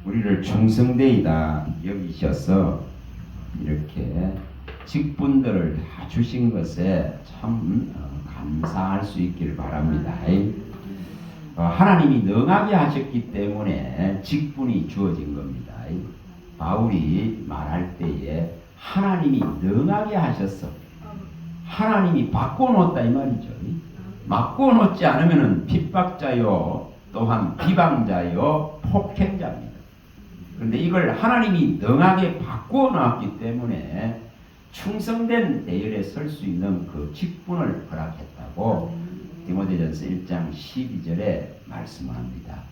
우리를 충성되이다 여기셔서 이렇게 직분들을 다 주신 것에 참 감사할 수 있기를 바랍니다. 하나님이 능하게 하셨기 때문에 직분이 주어진 겁니다. 바울이 말할 때에 하나님이 능하게 하셨어. 하나님이 바꿔놓았다 이 말이죠. 바꿔놓지 않으면 핍박자요 또한 비방자요 폭행자입니다. 그런데 이걸 하나님이 능하게 바꿔놨기 때문에 충성된 대열에 설 수 있는 그 직분을 허락했다고 디모데전서 1장 12절에 말씀합니다.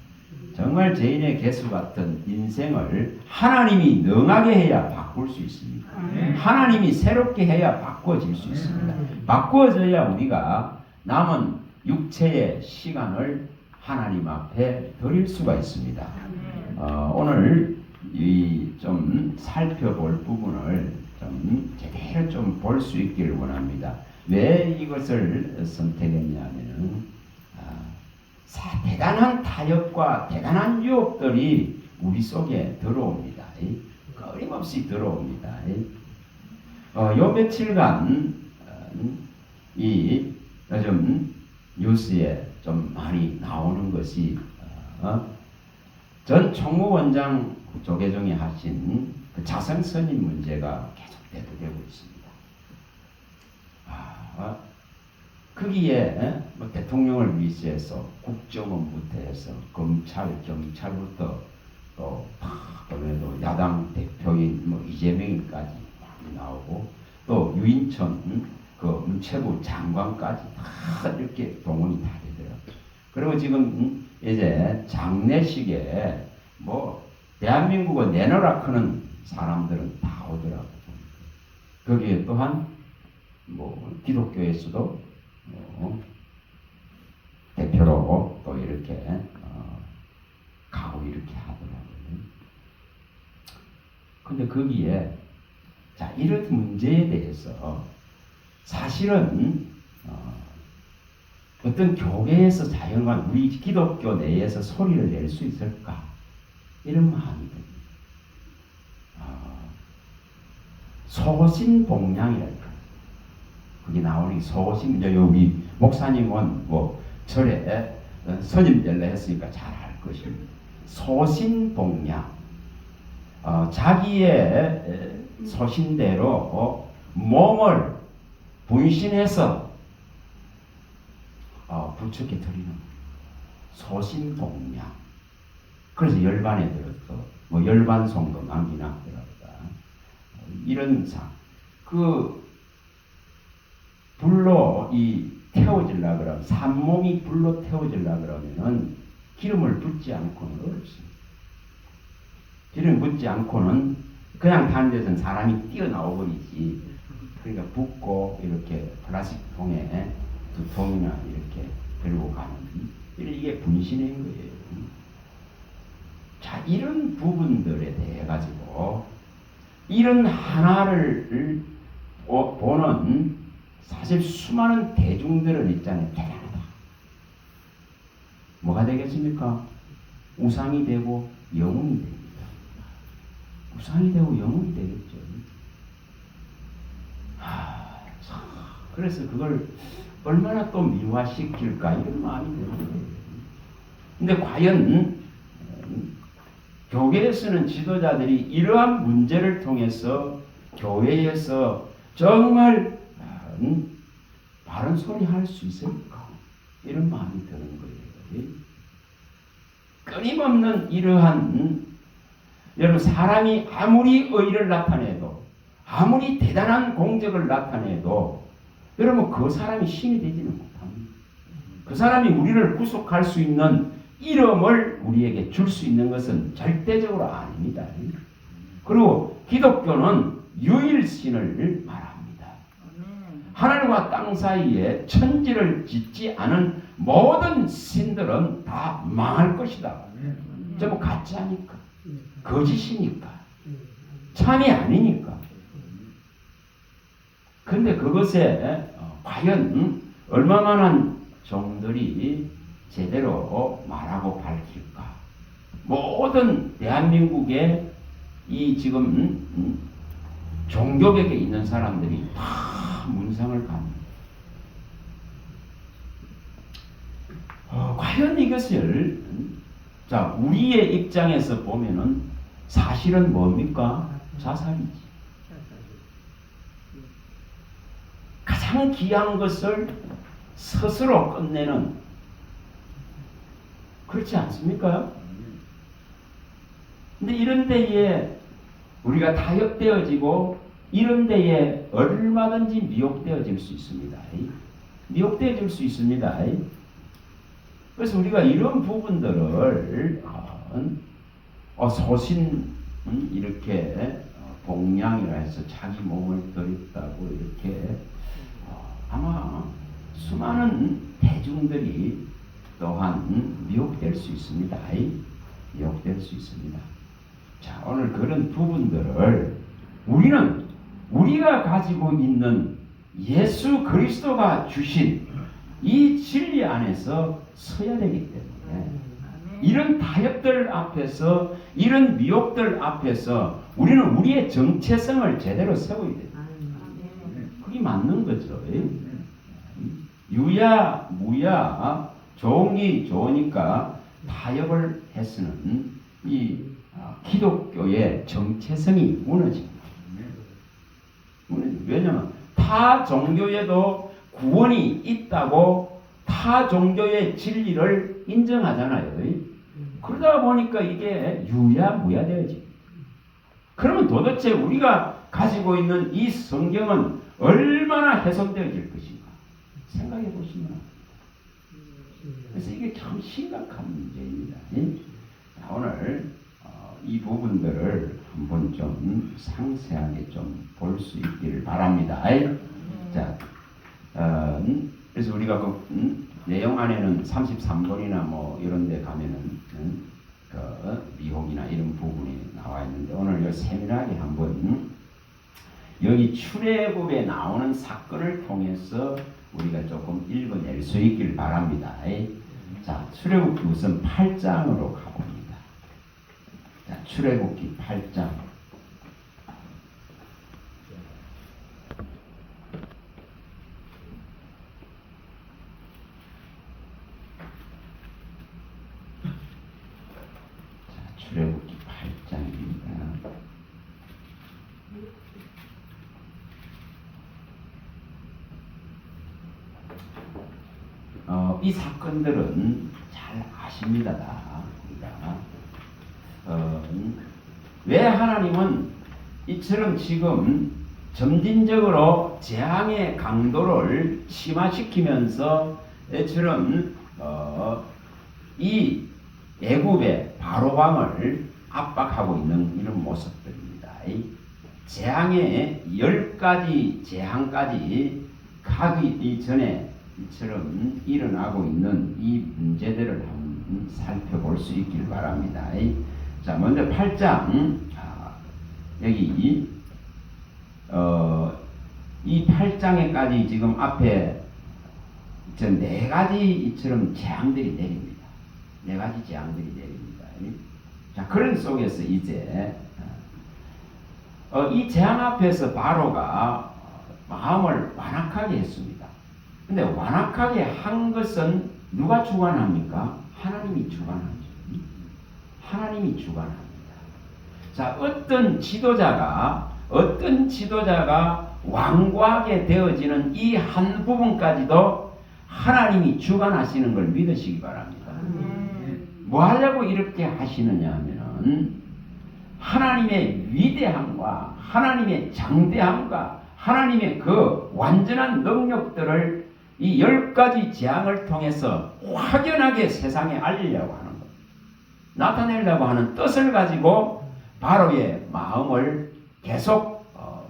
정말 죄인의 개수 같은 인생을 하나님이 능하게 해야 바꿀 수 있습니다. 하나님이 새롭게 해야 바꿔질 수 있습니다. 바꿔져야 우리가 남은 육체의 시간을 하나님 앞에 드릴 수가 있습니다. 오늘 이 좀 살펴볼 부분을 좀 제대로 좀 볼 수 있기를 원합니다. 왜 이것을 선택했냐면은 대단한 타협과 대단한 유혹들이 우리 속에 들어옵니다. 끊임없이 들어옵니다. 요 며칠간 이 요즘 뉴스에 좀 많이 나오는 것이 전 총무원장 조계종이 하신 그 자성스님 문제가 계속 대두되고 있습니다. 거기에 뭐 대통령을 위시해서 국정원부터 해서 검찰, 경찰부터 또 그래도 야당 대표인 뭐 이재명까지 많이 나오고 또 유인천 그 문체부 장관까지 다 이렇게 동원이 다 되더라고요. 그리고 지금 이제 장례식에 뭐 대한민국을 내놓으라 크는 사람들은 다 오더라고요. 거기에 또한 뭐 기독교에서도 대표로 또 이렇게 가고 이렇게 하더라고요. 근데 거기에 자 이런 문제에 대해서 사실은 어떤 교회에서 자연과 우리 기독교 내에서 소리를 낼 수 있을까 이런 마음이 듭니다. 소신봉양이랄까 그게 나오는 게 소신. 이제 여기 목사님은 뭐 절에 선임 연례 했으니까 잘 알 것입니다. 소신봉양. 자기의 소신대로 몸을 분신해서 부처께 드리는 소신봉양. 그래서 열반에 들어서 뭐 열반송도 남기나 들어가 이런 그 불로 이 태워질라 그러면 산몸이 불로 태워질라 그러면은 기름을 붓지 않고는 어렵습니다. 기름 붓지 않고는 그냥 다른 데서는 사람이 뛰어나오버리지. 그러니까 붓고 이렇게 플라스틱 통에 두 통이나 이렇게 들고 가는 이게 분신인 거예요. 자, 이런 부분들에 대해 가지고 이런 하나를 보는 사실 수많은 대중들은 있잖아요. 대단하다. 뭐가 되겠습니까? 우상이 되고 영웅이 됩니다. 우상이 되고 영웅이 되겠죠. 그래서 그걸 얼마나 또 미화시킬까 이런 마음이 드는 거예요. 근데 과연 교회에서는 지도자들이 이러한 문제를 통해서 교회에서 정말 바른 소리 할 수 있을까? 이런 마음이 드는 거예요. 끊임없는 이러한 여러분 사람이 아무리 의를 나타내도 아무리 대단한 공적을 나타내도 여러분 그 사람이 신이 되지는 못합니다. 그 사람이 우리를 구속할 수 있는 이름을 우리에게 줄 수 있는 것은 절대적으로 아닙니다. 그리고 기독교는 유일신을 말합니다. 하늘과 땅 사이에 천지를 짓지 않은 모든 신들은 다 망할 것이다. 전부 가짜니까, 거짓이니까, 참이 아니니까. 근데 그것에 과연 얼마만한 종들이 제대로 말하고 밝힐까? 모든 대한민국의 이 지금 종교계에 있는 사람들이 다 문상을 갑니다. 과연 이것을 자 우리의 입장에서 보면은 사실은 뭡니까? 자살이지. 가장 귀한 것을 스스로 끝내는, 그렇지 않습니까? 근데 이런 데에 우리가 타협되어지고 이런 데에 얼마든지 미혹되어질 수 있습니다. 미혹되어질 수 있습니다. 그래서 우리가 이런 부분들을 소신 이렇게 봉양이라 해서 자기 몸을 드렸다고 이렇게 아마 수많은 대중들이 또한 미혹될 수 있습니다. 미혹될 수 있습니다. 자, 오늘 그런 부분들을 우리가 가지고 있는 예수 그리스도가 주신 이 진리 안에서 서야 되기 때문에 이런 타협들 앞에서 이런 미혹들 앞에서 우리는 우리의 정체성을 제대로 세워야 돼요. 그게 맞는 거죠. 유야 무야 좋으니 좋으니까 타협을 해서는 이 기독교의 정체성이 무너집니다. 왜냐하면 타 종교에도 구원이 있다고 타 종교의 진리를 인정하잖아요. 그러다 보니까 이게 유야무야 되어집니다. 그러면 도대체 우리가 가지고 있는 이 성경은 얼마나 훼손되어질 것인가 생각해 보시면 합니다. 그래서 이게 참 심각한 문제입니다. 자, 오늘 이 부분들을 한번 좀 상세하게 좀 볼 수 있기를 바랍니다. 자, 그래서 우리가 그 내용 안에는 33번이나 뭐 이런 데 가면은 그 미혹이나 이런 부분이 나와 있는데 오늘 이 세밀하게 한번 여기 출애굽에 나오는 사건을 통해서 우리가 조금 읽어낼 수 있길 바랍니다. 자, 출애굽기 우선 8장으로 가봅니다. 자, 출애굽기 8장. 출애굽기 8장입니다. 이 사건들은 잘 아십니다. 우리가 왜 하나님은 이처럼 지금 점진적으로 재앙의 강도를 심화시키면서 이처럼 이 애굽의 바로 왕을 압박하고 있는 이런 모습들입니다. 재앙의 10가지 재앙까지 가기 전에 이처럼 일어나고 있는 이 문제들을 한번 살펴볼 수 있길 바랍니다. 자, 먼저 8장 여기 이 8장에까지 지금 앞에 저 4가지 이처럼 재앙들이 내립니다. 4가지 재앙들이 내립니다. 자, 그런 속에서 이제 이 재앙 앞에서 바로가 마음을 완악하게 했습니다. 근데 완악하게 한 것은 누가 주관합니까? 하나님이 주관하죠. 하나님이 주관합니다. 자, 어떤 지도자가 완고하게 되어지는 이 한 부분까지도 하나님이 주관하시는 걸 믿으시기 바랍니다. 뭐 하려고 이렇게 하시느냐 하면은 하나님의 위대함과 하나님의 장대함과 하나님의 그 완전한 능력들을 이 10가지 재앙을 통해서 확연하게 세상에 알리려고 하는 것, 나타내려고 하는 뜻을 가지고 바로의 마음을 계속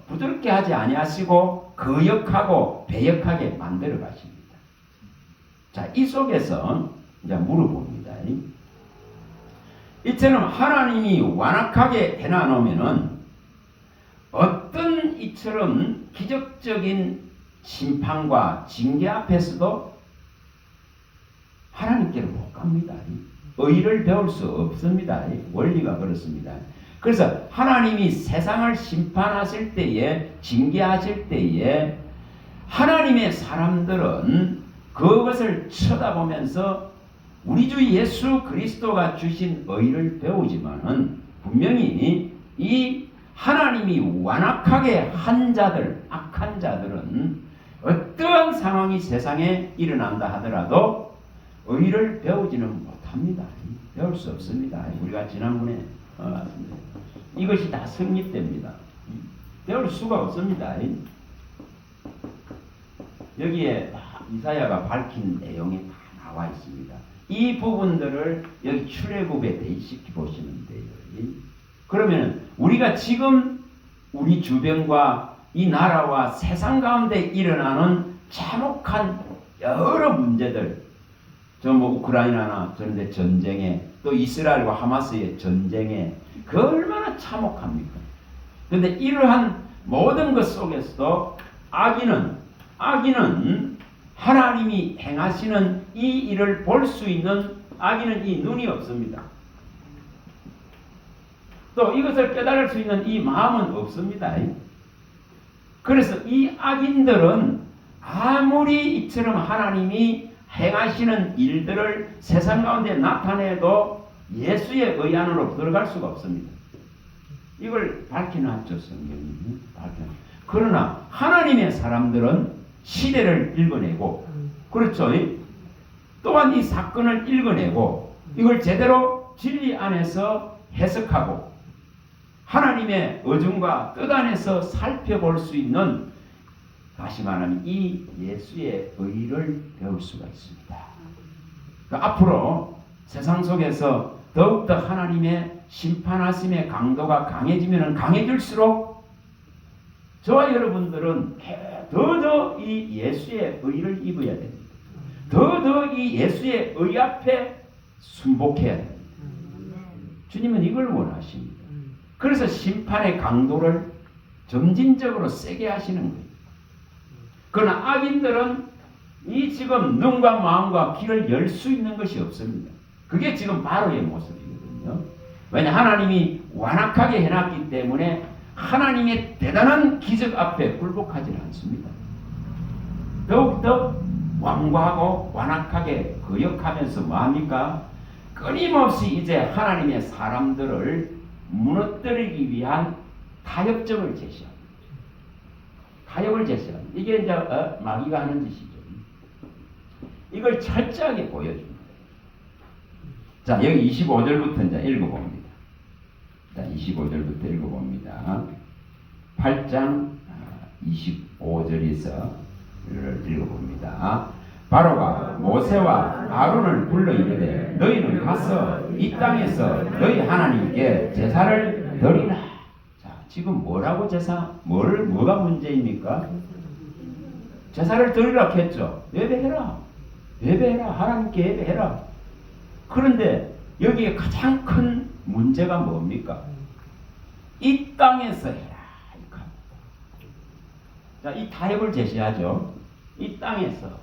부드럽게 하지 아니하시고 거역하고 배역하게 만들어 가십니다. 자, 이 속에서 이제 물어봅니다. 이처럼 하나님이 완악하게 해놔놓으면은 어떤 이처럼 기적적인 심판과 징계 앞에서도 하나님께로 못 갑니다. 의를 배울 수 없습니다. 원리가 그렇습니다. 그래서 하나님이 세상을 심판하실 때에, 징계하실 때에 하나님의 사람들은 그것을 쳐다보면서 우리 주 예수 그리스도가 주신 의를 배우지만은 분명히 이 하나님이 완악하게 한 자들, 악한 자들은 어떠한 상황이 세상에 일어난다 하더라도 의를 배우지는 못합니다. 배울 수 없습니다. 우리가 지난번에 이것이 다 성립됩니다. 배울 수가 없습니다. 여기에 이사야가 밝힌 내용이 다 나와 있습니다. 이 부분들을 여기 출애굽에 대입시켜 보시면 돼요. 그러면 우리가 지금 우리 주변과 이 나라와 세상 가운데 일어나는 참혹한 여러 문제들, 우크라이나나 저런데 전쟁에, 또 이스라엘과 하마스의 전쟁에 그 얼마나 참혹합니까? 그런데 이러한 모든 것 속에서도 악인은 하나님이 행하시는 이 일을 볼 수 있는, 악인은 이 눈이 없습니다. 또 이것을 깨달을 수 있는 이 마음은 없습니다. 그래서 이 악인들은 아무리 이처럼 하나님이 행하시는 일들을 세상 가운데 나타내도 예수의 의 안으로 들어갈 수가 없습니다. 이걸 밝혀놨죠, 성경이. 그러나 하나님의 사람들은 시대를 읽어내고, 그렇죠? 또한 이 사건을 읽어내고 이걸 제대로 진리 안에서 해석하고 하나님의 의중과 뜻 안에서 살펴볼 수 있는, 다시 말하면 이 예수의 의를 배울 수가 있습니다. 그러니까 앞으로 세상 속에서 더욱더 하나님의 심판하심의 강도가 강해지면 강해질수록 저와 여러분들은 더더 이 예수의 의를 입어야 됩니다. 더더 이 예수의 의 앞에 순복해야 됩니다. 주님은 이걸 원하십니다. 그래서 심판의 강도를 점진적으로 세게 하시는 거예요. 그러나 악인들은 이 지금 눈과 마음과 귀를 열 수 있는 것이 없습니다. 그게 지금 바로의 모습이거든요. 왜냐, 하나님이 완악하게 해놨기 때문에 하나님의 대단한 기적 앞에 굴복하지 않습니다. 더욱더 완고하고 완악하게 거역하면서 뭐합니까? 끊임없이 이제 하나님의 사람들을 무너뜨리기 위한 타협점을 제시합니다. 타협을 제시합니다. 이게 이제 마귀가 하는 짓이죠. 이걸 철저하게 보여줍니다. 자, 여기 25절부터 이제 읽어봅니다. 자, 25절부터 읽어봅니다. 8장 25절에서 읽어봅니다. 바로가 모세와 아론을 불러 이르되 너희는 가서 이 땅에서 너희 하나님께 제사를 드리라. 자, 지금 뭐라고 뭐가 문제입니까? 제사를 드리라 했죠. 예배해라. 하나님께 예배해라. 그런데 여기에 가장 큰 문제가 뭡니까? 이 땅에서 해라. 자, 이 타협을 제시하죠. 이 땅에서.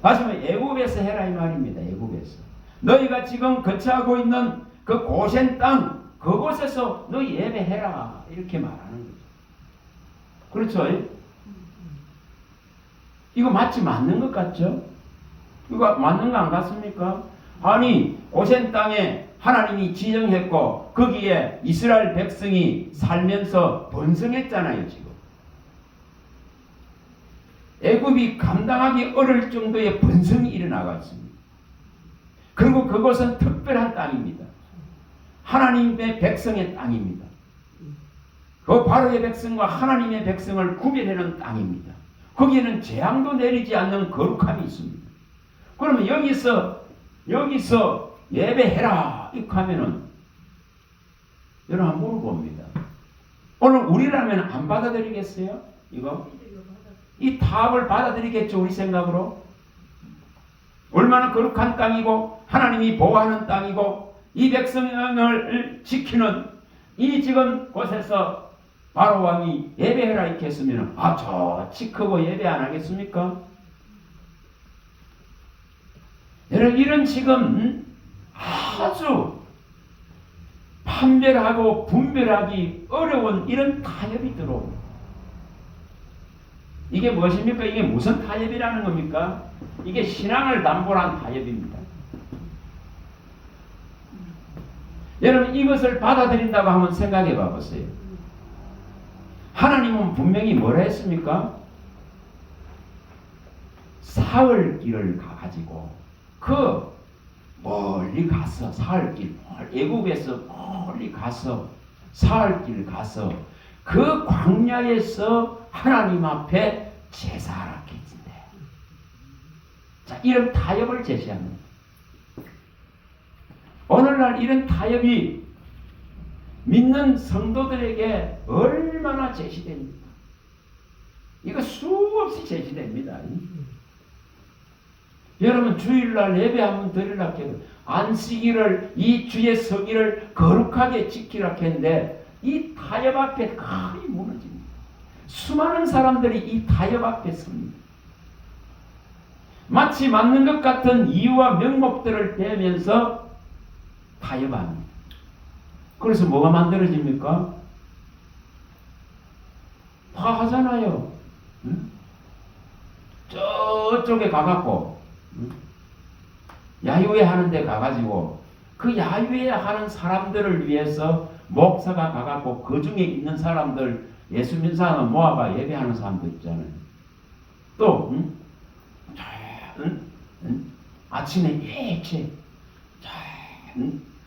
다시 말해 애굽에서 해라 이 말입니다. 애굽에서. 너희가 지금 거처하고 있는 그 고센 땅, 그곳에서 너희 예배해라. 이렇게 말하는 거죠. 그렇죠? 이거 맞는 것 같죠? 이거 맞는 거 안 같습니까? 아니, 고센 땅에 하나님이 지정했고 거기에 이스라엘 백성이 살면서 번성했잖아요, 지금. 애굽이 감당하기 어려울 정도의 번성이 일어나갔습니다. 그리고 그곳은 특별한 땅입니다. 하나님의 백성의 땅입니다. 그 바로의 백성과 하나님의 백성을 구별하는 땅입니다. 거기에는 재앙도 내리지 않는 거룩함이 있습니다. 그러면 여기서 예배해라 이렇게 하면은 여러분 한번 물어봅니다. 오늘 우리라면 안 받아들이겠어요? 이거? 이 타협을 받아들이겠죠, 우리 생각으로? 얼마나 거룩한 땅이고 하나님이 보호하는 땅이고 이 백성을 지키는 이 지금 곳에서 바로 왕이 예배해라 이렇게 했으면 좋지 크고 예배 안 하겠습니까? 여러분, 이런 지금 아주 판별하고 분별하기 어려운 이런 타협이 들어옵니다. 이게 무엇입니까? 이게 무슨 타협이라는 겁니까? 이게 신앙을 담보한 타협입니다. 여러분 이것을 받아들인다고 한번 생각해 봐보세요. 하나님은 분명히 뭐라 했습니까? 사흘길을 가가지고 그 멀리 가서 사흘길 애국에서 멀리 가서 사흘길 가서 그 광야에서 하나님 앞에 제사하라 했는데, 자 이런 타협을 제시합니다. 오늘날 이런 타협이 믿는 성도들에게 얼마나 제시됩니까? 이거 수없이 제시됩니다. 여러분 주일날 예배 한번 드리려고 해도 안식일을 이 주의 서기를 거룩하게 지키라 했는데 이 타협 앞에 거의 무너집니다. 수많은 사람들이 이 타협 앞에 섭니다. 마치 맞는 것 같은 이유와 명목들을 대면서 타협합니다. 그래서 뭐가 만들어집니까? 다 하잖아요. 응? 저쪽에 가갖고 야유회 하는데 가가지고 그 야유회 하는 사람들을 위해서 목사가 가갖고 그 중에 있는 사람들 예수 믿는 사람 모아가 예배하는 사람도 있잖아요. 또 아침에 일찍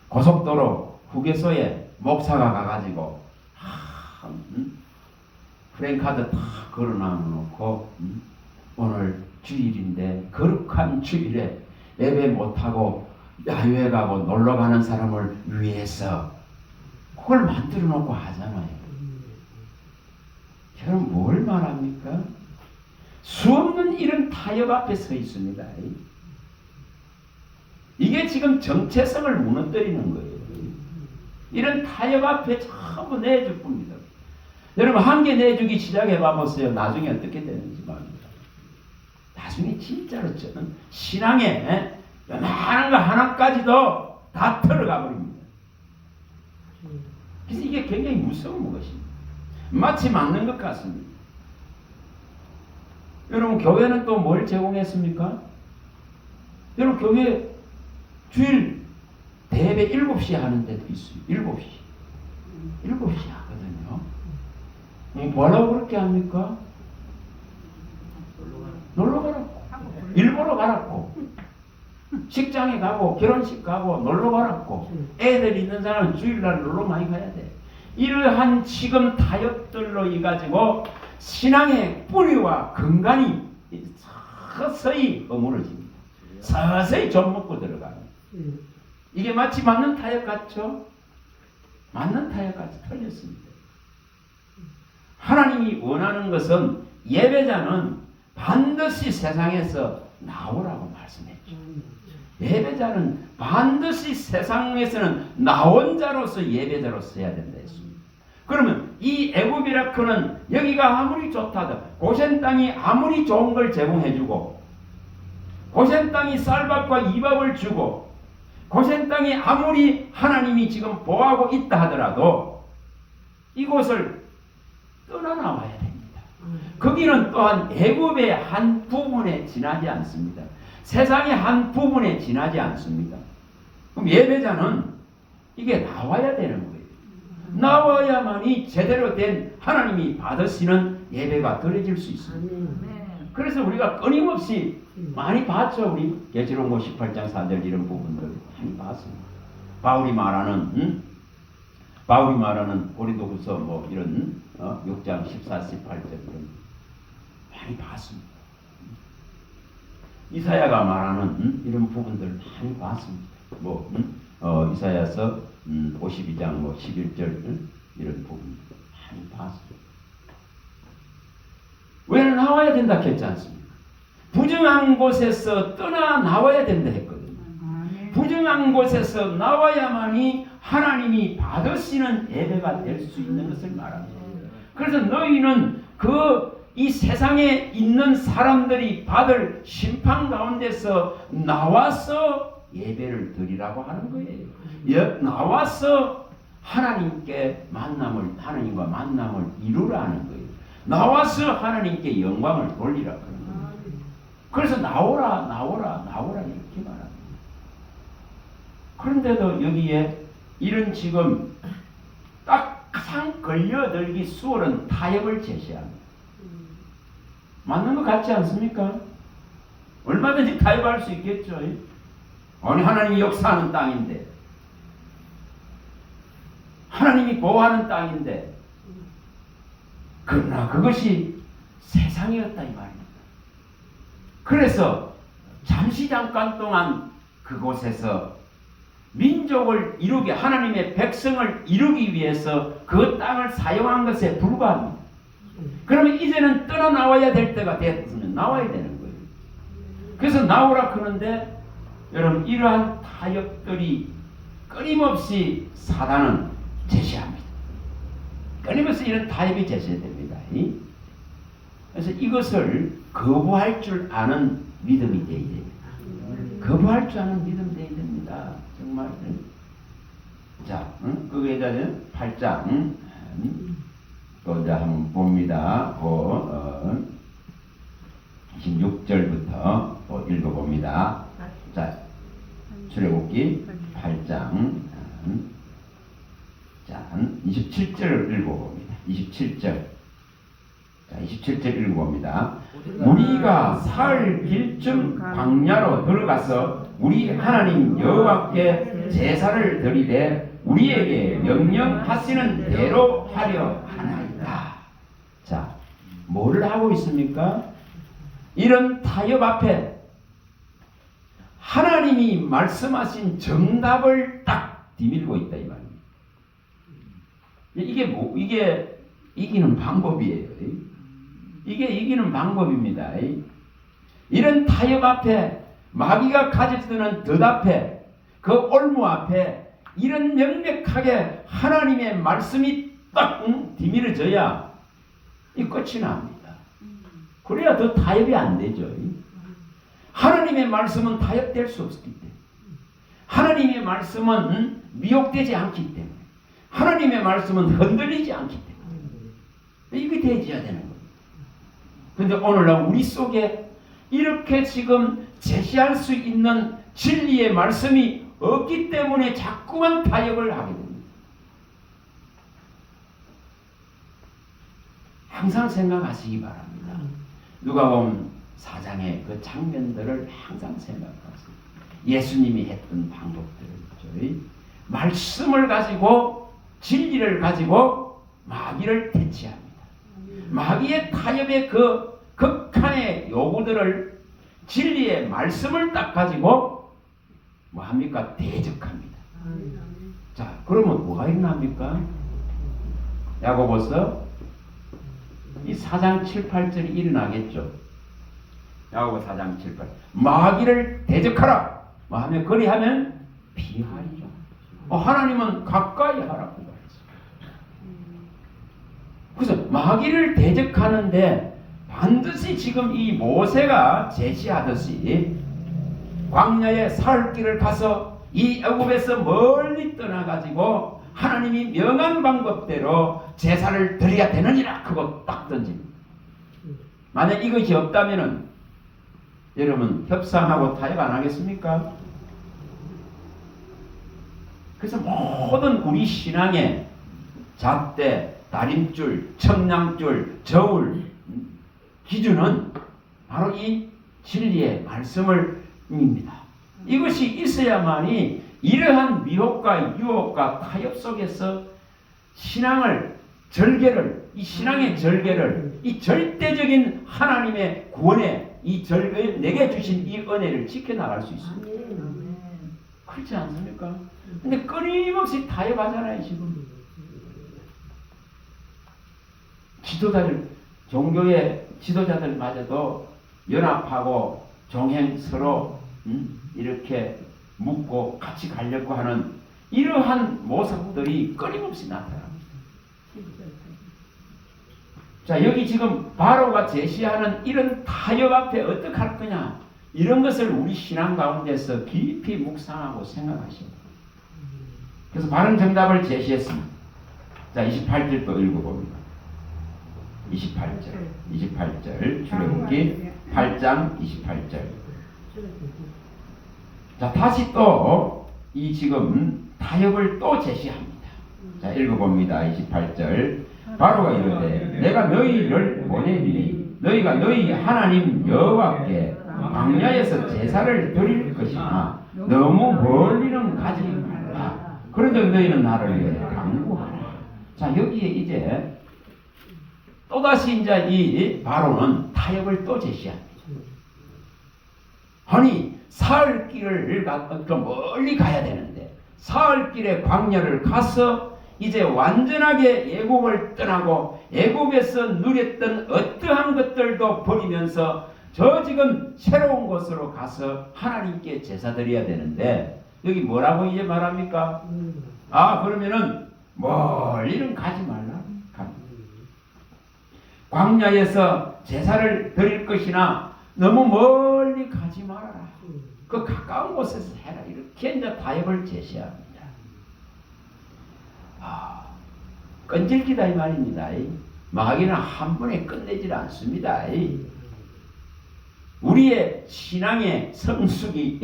고속도로 휴게소에 목사가 가가지고 프랭카드 다 걸어놔놓고 오늘 주일인데 거룩한 주일에 예배 못하고 야유회 가고 놀러가는 사람을 위해서 그걸 만들어 놓고 하잖아요. 저는 뭘 말합니까? 수없는 이런 타협 앞에 서 있습니다. 이게 지금 정체성을 무너뜨리는 거예요. 이런 타협 앞에 전부 내줄 겁니다. 여러분 한 개 내주기 시작해 봐보세요. 나중에 어떻게 되는지 말입니다. 나중에 진짜로 저는 신앙에 많은 거 하나까지도 다 털어가 버립니다. 그래서 이게 굉장히 무서운 것입니다. 마치 맞는 것 같습니다. 여러분 교회는 또 뭘 제공했습니까? 여러분 교회 주일 대회 7시에 하는 데도 있어요. 7시. 7시 하거든요. 뭐라고 그렇게 합니까? 놀러 가라고. 일보러 가라고. 식장에 가고 결혼식 가고 놀러 가라고. 애들 있는 사람은 주일날 놀러 많이 가야 돼. 이러한 지금 타협들로 이가지고 신앙의 뿌리와 근간이 서서히 어무러집니다. 서서히 좀 먹고 들어가요. 이게 마치 맞는 타협 같죠? 맞는 타협 같이 틀렸습니다. 하나님이 원하는 것은 예배자는 반드시 세상에서 나오라고 말씀했죠. 예배자는 반드시 세상에서는 나온 자로서 예배자로 서야 된다 했습니다. 그러면 이 애굽이라크는 여기가 아무리 좋다든 고센 땅이 아무리 좋은 걸 제공해주고 고센 땅이 쌀밥과 이밥을 주고 고센 땅이 아무리 하나님이 지금 보호하고 있다 하더라도 이곳을 떠나나와야 됩니다. 거기는 또한 애굽의 한 부분에 지나지 않습니다. 세상의 한 부분에 지나지 않습니다. 그럼 예배자는 이게 나와야 되는 거예요. 나와야만이 제대로 된 하나님이 받으시는 예배가 드려질 수 있습니다. 그래서 우리가 끊임없이 많이 봤죠. 우리 계시록 18장 4절 이런 부분들 많이 봤습니다. 바울이 말하는 고린도후서 이런 6장 14, 18절 이런 많이 봤습니다. 이사야가 말하는 이런 부분들 많이 봤습니다. 이사야서 52장 11절 이런 부분 많이 봤습니다. 왜 나와야 된다 했지 않습니까? 부정한 곳에서 떠나 나와야 된다 했거든요. 부정한 곳에서 나와야만이 하나님이 받으시는 예배가 될 수 있는 것을 말합니다. 그래서 너희는 이 세상에 있는 사람들이 받을 심판 가운데서 나와서 예배를 드리라고 하는 거예요. 나와서 하나님과 만남을 이루라는 거예요. 나와서 하나님께 영광을 돌리라 그러는 거예요. 그래서 나오라 이렇게 말합니다. 그런데도 여기에 이런 지금 딱 가장 걸려들기 수월한 타협을 제시합니다. 맞는 것 같지 않습니까? 얼마든지 타협할 수 있겠죠. 아니, 하나님이 역사하는 땅인데, 하나님이 보호하는 땅인데, 그러나 그것이 세상이었다 이 말입니다. 그래서 잠깐 동안 그곳에서 민족을 이루게, 하나님의 백성을 이루기 위해서 그 땅을 사용한 것에 불과합니다. 그러면 이제는 떠나나와야 될 때가 됐으면 나와야 되는 거예요. 그래서 나오라 그러는데, 여러분, 이러한 타협들이 끊임없이 사단은 제시합니다. 끊임없이 이런 타협이 제시됩니다. 그래서 이것을 거부할 줄 아는 믿음이 되어야 됩니다. 거부할 줄 아는 믿음이 되어야 됩니다. 정말. 자, 거기에 대한 8장 또 이제 한번 봅니다. 26절부터 또 읽어봅니다. 자, 출애굽기 8장 자, 27절을 읽어봅니다. 27절. 자, 27절 읽어봅니다. 우리가 사흘 길쯤 광야로 들어가서 우리 하나님 여호와께 제사를 드리되 우리에게 명령하시는 대로 하려 하나이다. 자, 뭐를 하고 있습니까? 이런 타협 앞에 하나님이 말씀하신 정답을 딱 디밀고 있다 이 말입니다. 이게 이기는 방법이에요. 이게 이기는 방법입니다. 이런 타협 앞에, 마귀가 가져드는 덫 앞에, 그 올무 앞에 이런 명백하게 하나님의 말씀이 딱 디밀어져야 이 끝이 납니다. 그래야 더 타협이 안 되죠. 하나님의 말씀은 타협될 수 없기 때문에, 하나님의 말씀은 미혹되지 않기 때문에, 하나님의 말씀은 흔들리지 않기 때문에 이게 되어야 되는 거예요. 그런데 오늘날 우리 속에 이렇게 지금 제시할 수 있는 진리의 말씀이 없기 때문에 자꾸만 타협을 하게 됩니다. 항상 생각하시기 바랍니다. 누가복음 4장의 그 장면들을 항상 생각하세요. 예수님이 했던 방법들을, 말씀을 가지고, 진리를 가지고 마귀를 대치합니다. 마귀의 타협의 그 극한의 요구들을 진리의 말씀을 딱 가지고 뭐 합니까? 대적합니다. 자, 그러면 뭐가 일어납니까? 야고보서 이 4장 7, 8절이 일어나겠죠. 야고보 4장 7, 8. 마귀를 대적하라. 뭐 하면 그리하면 피하리라. 하나님은 가까이 하라고 말했어요. 그래서 마귀를 대적하는데 반드시 지금 이 모세가 제시하듯이 광야의 사흘 길을 가서 이 애굽에서 멀리 떠나가지고 하나님이 명한 방법대로 제사를 드려야 되느니라, 그거 딱 던집니다. 만약 이것이 없다면은 여러분 협상하고 타협 안 하겠습니까? 그래서 모든 우리 신앙의 잣대, 다림줄, 청량줄, 저울 기준은 바로 이 진리의 말씀을입니다. 이것이 있어야만이 이러한 미혹과 유혹과 타협 속에서 신앙을, 절개를, 이 신앙의 절개를, 이 절대적인 하나님의 구원의 이 내게 주신 이 은혜를 지켜나갈 수 있습니다. 그렇지 않습니까? 근데 끊임없이 타협하잖아요, 지금. 지도자들, 종교의 지도자들마저도 연합하고 종행 서로 이렇게 묻고 같이 가려고 하는 이러한 모습들이 끊임없이 나타납니다. 자, 여기 지금 바로가 제시하는 이런 타협 앞에 어떻게 할 거냐? 이런 것을 우리 신앙 가운데서 깊이 묵상하고 생각하셔야 돼요. 그래서 바른 정답을 제시했습니다. 자, 28절 또 읽어봅니다. 28절 출애굽기 8장 28절. 자, 다시 또 이 지금 타협을 또 제시합니다. 자, 읽어봅니다. 28절. 바로가 이르되 내가 너희를 보내니 너희가 너희 하나님 여호와께 광야에서 제사를 드릴 것이나 너무 멀리는 가지 말라. 그런데 너희는 나를 위해 간구하라. 자, 여기에 이제 또다시 이제 이 바로는 타협을 또 제시합니다. 아니, 사흘 길을 좀 멀리 가야 되는데 사흘 길의 광야를 가서 이제 완전하게 애굽을 떠나고 애굽에서 누렸던 어떠한 것들도 버리면서 저 지금 새로운 곳으로 가서 하나님께 제사 드려야 되는데 여기 뭐라고 이제 말합니까? 그러면은 멀리는 가지 말라. 광야에서 제사를 드릴 것이나 너무 멀리 가지 말아라. 그 가까운 곳에서 해라. 이렇게 이제 타협을 제시합니다. 끈질기다 이 말입니다. 마귀는 한 번에 끝내질 않습니다. 우리의 신앙의 성숙이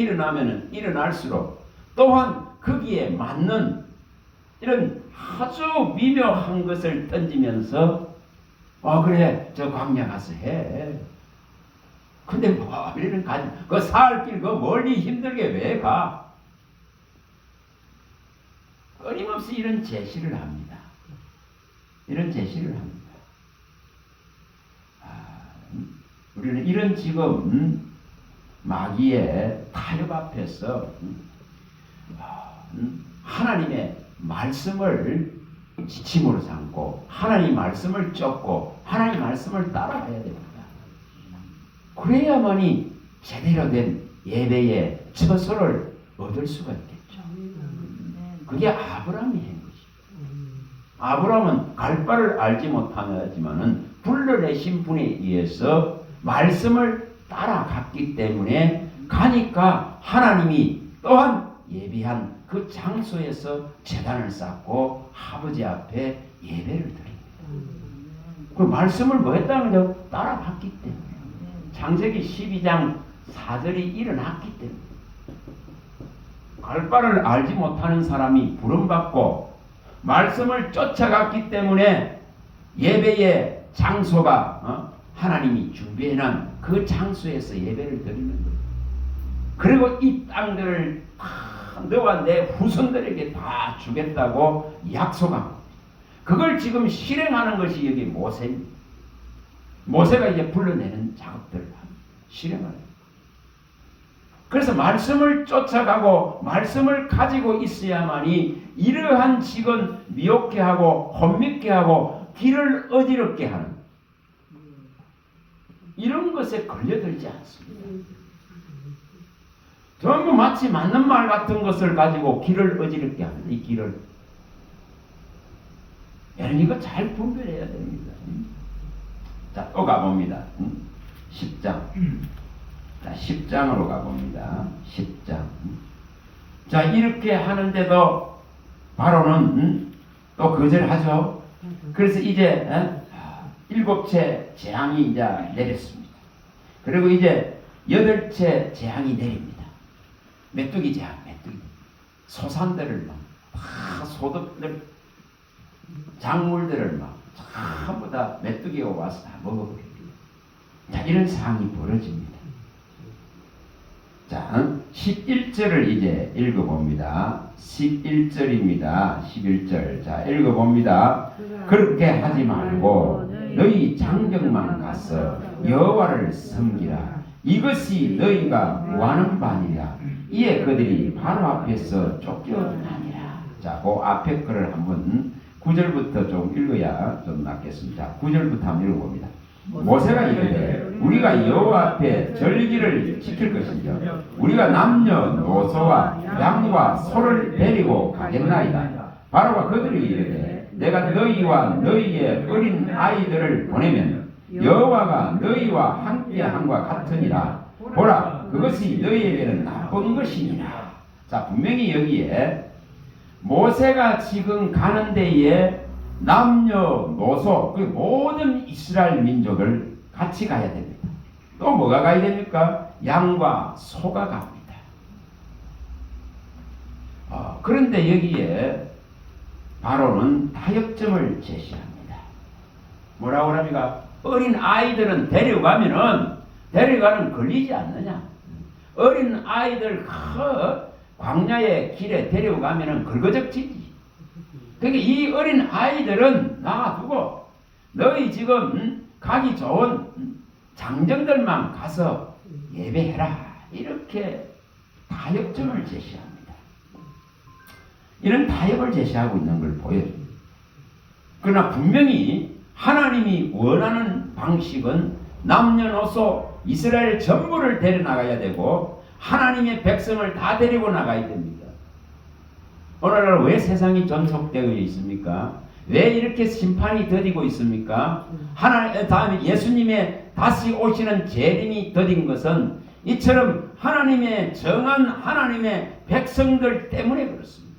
일어날수록 또한 거기에 맞는 이런 아주 미묘한 것을 던지면서 그래 저 광야 가서 해. 근데 멀리는 가지. 그 사흘 길 그 멀리 힘들게 왜 가? 끊임없이 이런 제시를 합니다. 이런 제시를 합니다. 우리는 이런 지금 마귀의 타협 앞에서 하나님의 말씀을 지침으로 삼고 하나님 말씀을 쫓고 하나님 말씀을 따라가야 됩니다. 그래야만이 제대로 된 예배의 처소를 얻을 수가 있겠죠. 그게 아브라함이 한 것이죠. 아브라함은 갈 바를 알지 못하지만은 불러내신 분에 의해서 말씀을 따라갔기 때문에 가니까 하나님이 또한 예비한 그 장소에서 제단을 쌓고 아버지 앞에 예배를 드립니다. 그 말씀을 뭐 했다는 거죠? 따라갔기 때문에. 창세기 12장 4절이 일어났기 때문에. 갈 바를 알지 못하는 사람이 부름받고 말씀을 쫓아갔기 때문에 예배의 장소가 하나님이 준비해놓은 그 장소에서 예배를 드리는 거예요. 그리고 이 땅들을 너와 내 후손들에게 다 주겠다고 약속합니다. 그걸 지금 실행하는 것이 여기 모세입니다. 모세가 이제 불러내는 작업들을 실행하는. 그래서 말씀을 쫓아가고 말씀을 가지고 있어야만이 이러한 직은 미혹게 하고 혼미케 하고 길을 어지럽게 하는 이런 것에 걸려들지 않습니다. 전부 마치 맞는 말 같은 것을 가지고 길을 어지럽게 하는 이 길을 여러분 이거 잘 분별해야 됩니다. 자, 또 가봅니다. 10장. 자, 10장으로 가봅니다. 10장. 자, 이렇게 하는데도 바로는 또 거절하죠. 그래서 이제 7채 재앙이 이제 내렸습니다. 그리고 이제 8채 재앙이 내립니다. 메뚜기 재앙, 메뚜기. 소산들을 막 소득들, 작물들을 막 전부 다 메뚜기가 와서 다 먹어버립니다. 자, 이런 상황이 벌어집니다. 자, 11절을 이제 읽어봅니다. 11절입니다. 11절. 자, 읽어봅니다. 그렇게 하지 말고 너희 장정만 가서 여호와를 섬기라. 이것이 너희가 구하는 바니라. 이에 그들이 바로 앞에서 쫓겨나니라. 자, 그 앞에 거를 한번 9절부터 좀 읽어야 좀 낫겠습니다. 9절부터 한번 읽어봅니다. 모세가 이르되 우리가 여호와 앞에 절기를 지킬 것이며 우리가 남녀노소와 양과 소를 데리고 가겠나이다. 바로가 그들이 이르되 내가 너희와 너희의 어린 아이들을 보내면 여호와가 너희와 함께함과 같으니라. 보라 그것이 너희에게는 나쁜 것이니라. 자, 분명히 여기에 모세가 지금 가는 데에 남녀노소 그 모든 이스라엘 민족을 같이 가야 됩니다. 또 뭐가 가야 됩니까? 양과 소가 갑니다. 그런데 여기에 바로는 타협점을 제시합니다. 뭐라고 합니까? 어린 아이들은 데려가는 걸리지 않느냐? 어린 아이들 광야의 길에 데려가면은 걸거적지지. 그러니까 이 어린 아이들은 놔두고 너희 지금 가기 좋은 장정들만 가서 예배해라. 이렇게 타협점을 제시합니다. 이런 타협을 제시하고 있는 걸 보여줍니다. 그러나 분명히 하나님이 원하는 방식은 남녀노소 이스라엘 전부를 데려나가야 되고 하나님의 백성을 다 데리고 나가야 됩니다. 오늘날 왜 세상이 존속되어 있습니까? 왜 이렇게 심판이 더디고 있습니까? 다음에 예수님의 다시 오시는 재림이 더딘 것은 이처럼 하나님의 정한 하나님의 백성들 때문에 그렇습니다.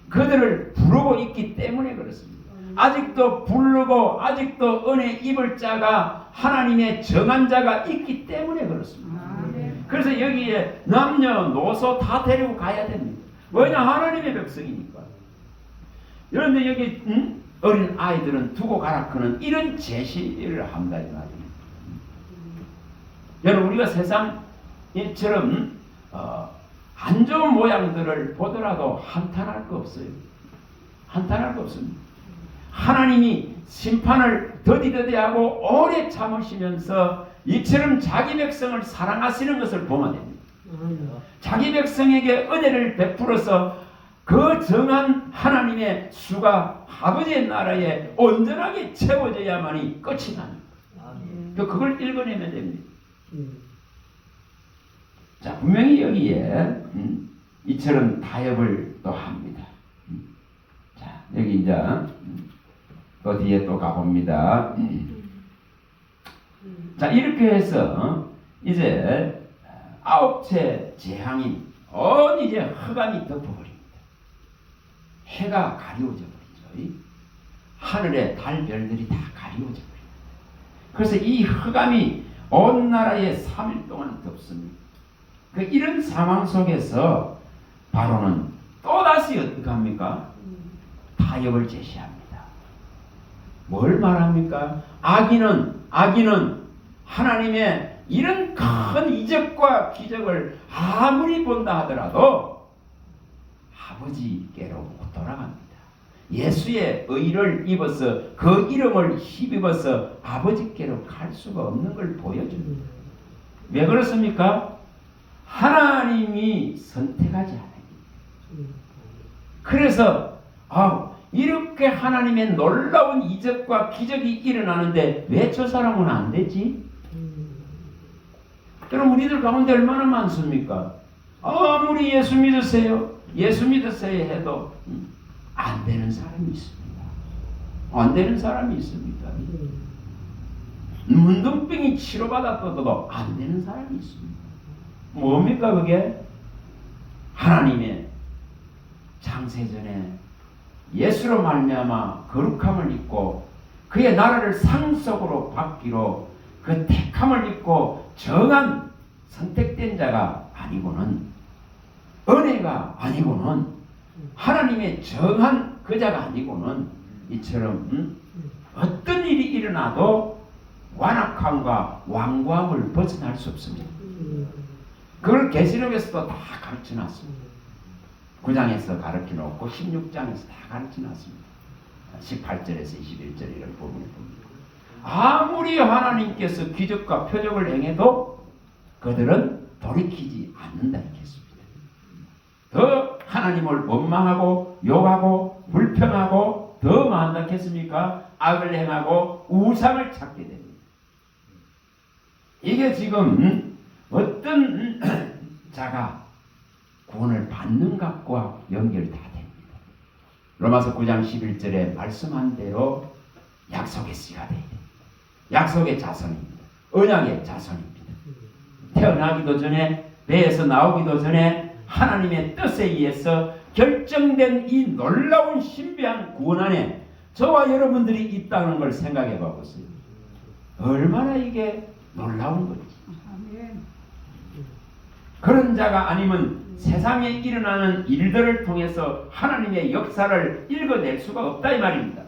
그들을 부르고 있기 때문에 그렇습니다. 아직도 부르고 아직도 은혜 입을 자가 하나님의 정한 자가 있기 때문에 그렇습니다. 그래서 여기에 남녀노소 다 데리고 가야 됩니다. 왜냐? 하나님의 백성이니까. 그런데 여기 어린 아이들은 두고 가라 크는 이런 제시를 한다 이 말입니다. 여러분 우리가 세상처럼 안 좋은 모양들을 보더라도 한탄할 거 없어요. 한탄할 거 없습니다. 하나님이 심판을 더디더디하고 오래 참으시면서 이처럼 자기 백성을 사랑하시는 것을 보면 됩니다. 자기 백성에게 은혜를 베풀어서 그 정한 하나님의 수가 아버지의 나라에 온전하게 채워져야만이 끝이 납니다. 그걸 읽어내면 됩니다. 자, 분명히 여기에 이처럼 타협을 또 합니다. 자, 여기 이제 또 뒤에 또 가봅니다. 자, 이렇게 해서 이제 아홉째 재앙인 온 이제 흑암이 덮어버립니다. 해가 가려워져 버리죠. 하늘의 달 별들이 다 가려워져 버립니다. 그래서 이 흑암이 온 나라에 3일 동안 덮습니다. 이런 상황 속에서 바로는 또다시 어떻게 합니까? 타협을 제시합니다. 뭘 말합니까? 악인은 하나님의 이런 큰 이적과 기적을 아무리 본다 하더라도 아버지께로 못 돌아갑니다. 예수의 의를 입어서 그 이름을 힘입어서 아버지께로 갈 수가 없는 걸 보여줍니다. 왜 그렇습니까? 하나님이 선택하지 않아요. 그래서 이렇게 하나님의 놀라운 이적과 기적이 일어나는데 왜 저 사람은 안 되지? 그럼 우리들 가운데 얼마나 많습니까? 아무리 예수 믿으세요 해도 안 되는 사람이 있습니다. 안 되는 사람이 있습니다. 문둥병이 치료받았어도 안 되는 사람이 있습니다. 뭡니까 그게? 하나님의 창세전에 예수로 말미암아 거룩함을 입고 그의 나라를 상속으로 받기로 그 택함을 입고 정한 선택된 자가 아니고는 은혜가 아니고는 하나님의 정한 그 자가 아니고는 이처럼 어떤 일이 일어나도 완악함과 완고함을 벗어날 수 없습니다. 그걸 계시록에서도 다 가르쳐 놨습니다. 9장에서 가르쳐 놓고 16장에서 다 가르쳐 놨습니다. 18절에서 21절 이런 부분을 봅니다. 아무리 하나님께서 기적과 표적을 행해도 그들은 돌이키지 않는다 했습니다. 더 하나님을 원망하고 욕하고 불평하고 더 뭐한다 했습니까? 악을 행하고 우상을 찾게 됩니다. 이게 지금 어떤 자가 구원을 받는 것과 연결 다 됩니다. 로마서 9장 11절에 말씀한 대로 약속의 씨가 돼야 됩니다. 약속의 자손입니다. 언약의 자손입니다. 태어나기도 전에 배에서 나오기도 전에 하나님의 뜻에 의해서 결정된 이 놀라운 신비한 구원 안에 저와 여러분들이 있다는 걸 생각해 봐보세요. 얼마나 이게 놀라운 거지. 그런 자가 아니면 세상에 일어나는 일들을 통해서 하나님의 역사를 읽어낼 수가 없다 이 말입니다.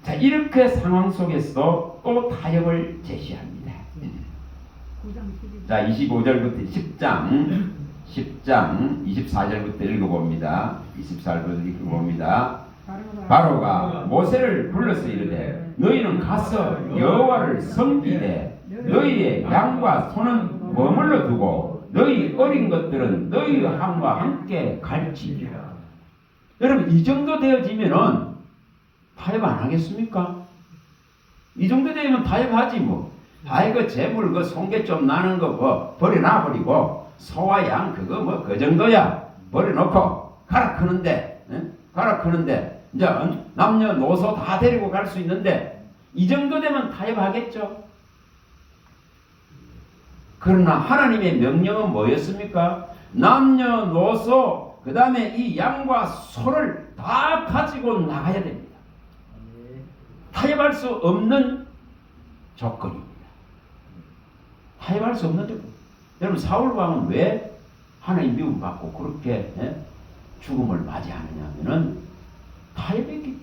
자, 이렇게 상황 속에서 또 타협을 제시합니다. 자, 25절부터 10장 24절부터 읽어봅니다. 24절부터 읽어봅니다. 바로가 모세를 불러서 이르되 너희는 가서 여호와를 섬기되 너희의 양과 소는 머물러 두고 너희 어린 것들은 너희 함과 함께 갈지니라. 여러분, 이 정도 되어지면은 타협 안 하겠습니까? 이 정도 되면 타협하지 뭐. 아이고 재물 그 손괴 좀 나는 거 뭐 버려놔 버리고 소와 양 그거 뭐 그 정도야 버려놓고 가라 크는데 가라 크는데 이제 남녀노소 다 데리고 갈 수 있는데 이 정도 되면 타협하겠죠. 그러나 하나님의 명령은 뭐였습니까? 남녀노소 그 다음에 이 양과 소를 다 가지고 나가야 됩니다. 타협할 수 없는 조건입니다. 타협할 수 없는 조건. 여러분, 사울 왕은 왜 하나님 미움 받고 그렇게 죽음을 맞이하느냐 하면은 타협했기 때문에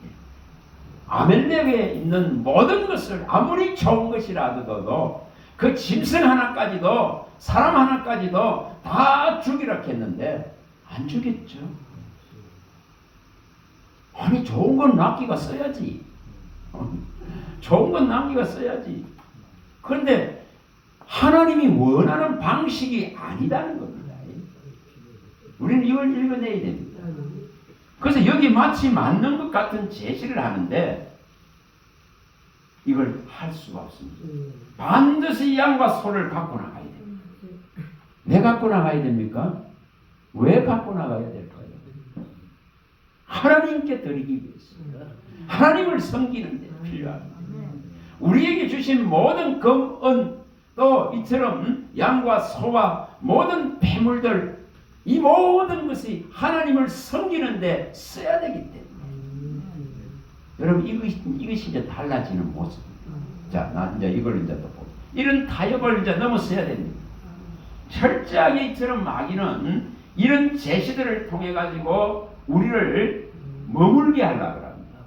아멜렉에 있는 모든 것을 아무리 좋은 것이라도 그 짐승 하나까지도 사람 하나까지도 다 죽이라 했는데 안 죽였죠. 아니 좋은 건 남기가 써야지. 좋은 건 남기가 써야지. 그런데 하나님이 원하는 방식이 아니다는 겁니다. 우리는 이걸 읽어내야 됩니다. 그래서 여기 마치 맞는 것 같은 제시를 하는데 이걸 할 수가 없습니다. 반드시 양과 소를 갖고 나가야 됩니다. 왜 갖고 나가야 됩니까? 왜 갖고 나가야 될까요? 하나님께 드리기 위해서. 하나님을 섬기는 데 필요합니다. 우리에게 주신 모든 금, 은, 또 이처럼 양과 소와 모든 폐물들 이 모든 것이 하나님을 섬기는 데 써야 되기 때문에 여러분 이것이 이제 달라지는 모습입니다. 자, 나 이제 이걸 이제 또 보고 이런 타협을 이제 넘어서야 됩니다. 철저하게 이처럼 마귀는 이런 제시들을 통해 가지고 우리를 머물게 하려고 합니다.